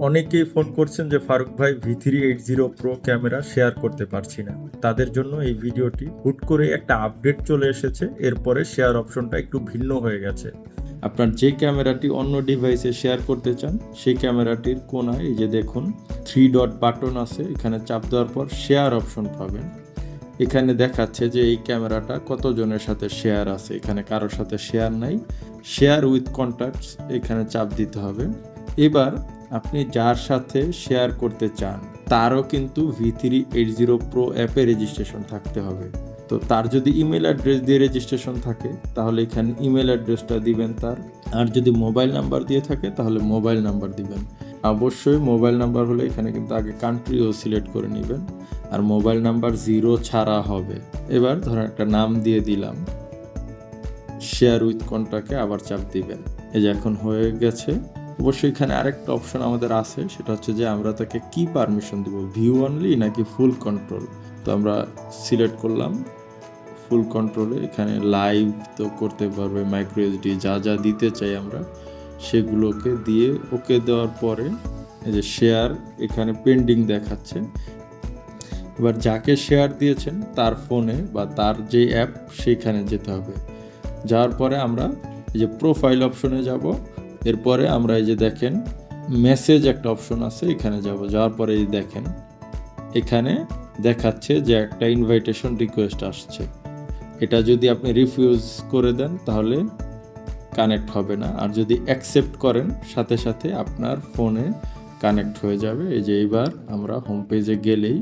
অনেকেই ফোন করছেন যে ফারুক ভাই V380 Pro ক্যামেরা শেয়ার করতে পারছি না। তাদের জন্য এই ভিডিওটি। হুট করে একটা আপডেট চলে এসেছে, এরপরে শেয়ার অপশনটা একটু ভিন্ন হয়ে গেছে। আপনার যে ক্যামেরাটি অন্য ডিভাইসে শেয়ার করতে চান সেই ক্যামেরাটির কোনায় এই যে দেখুন 3 ডট বাটন আছে, এখানে চাপ দেওয়ার পর শেয়ার অপশন পাবেন। এখানে দেখাচ্ছে যে এই ক্যামেরাটা কতজনের সাথে শেয়ার আছে, এখানে কারোর সাথে শেয়ার নাই। শেয়ার উইথ কন্ট্যাক্টস এখানে চাপ দিতে হবে। এবার আপনি যার সাথে শেয়ার করতে চান তারও কিন্তু V380 Pro অ্যাপে রেজিস্ট্রেশন থাকতে হবে। তো তার যদি ইমেল অ্যাড্রেস দিয়ে রেজিস্ট্রেশন থাকে তাহলে এখানে ইমেল অ্যাড্রেসটা দিবেন তার, আর যদি মোবাইল নাম্বার দিয়ে থাকে তাহলে মোবাইল নাম্বার দিবেন। অবশ্যই মোবাইল নাম্বার হলে এখানে কিন্তু আগে কান্ট্রিও সিলেক্ট করে নেবেন, আর মোবাইল নাম্বার 0 ছাড়া হবে। এবার ধরেন একটা নাম দিয়ে দিলাম, শেয়ার উইথ কন্ট্যাক্টে আবার চাপ দিবেন। এই যে এখন হয়ে গেছে। অবশ্যই এখানে আরেকটা অপশন আমাদের আছে, সেটা হচ্ছে যে আমরা তাকে কি পারমিশন দিব, ভিউ অনলি নাকি ফুল কন্ট্রোল। তো আমরা সিলেক্ট করলাম ফুল কন্ট্রোলে। এখানে লাইভ তো করতে পারবে, মাইক্রো এসডি যা যা দিতে চাই আমরা সেগুলোকে দিয়ে ওকে দেওয়ার পরে এই যে শেয়ার এখানে পেন্ডিং দেখাচ্ছে। এবার যাকে শেয়ার দিয়েছেন তার ফোনে বা তার যে অ্যাপ সেইখানে যেতে হবে। যাওয়ার পরে আমরা এই যে প্রোফাইল অপশনে যাব। এরপরে আমরা এই যে দেখেন মেসেজ একটা অপশন আছে, এখানে যাব। যাওয়ার পরে এই দেখেন এখানে দেখাচ্ছে যে একটা ইনভাইটেশন রিকোয়েস্ট আসছে। এটা যদি আপনি রিফিউজ করে দেন তাহলে কানেক্ট হবে না, আর যদি অ্যাকসেপ্ট করেন সাথে সাথে আপনার ফোনে কানেক্ট হয়ে যাবে। এই যে এইবার আমরা হোম পেজে গেলেই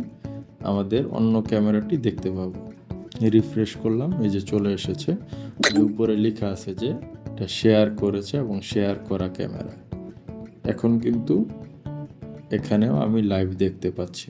আমাদের অন্য ক্যামেরাটি দেখতে পাবো। রিফ্রেশ করলাম, এই যে চলে এসেছে। উপরে লেখা আছে যে এটা শেয়ার করেছে এবং শেয়ার করা ক্যামেরা। এখন কিন্তু এখানেও আমি লাইভ দেখতে পাচ্ছি।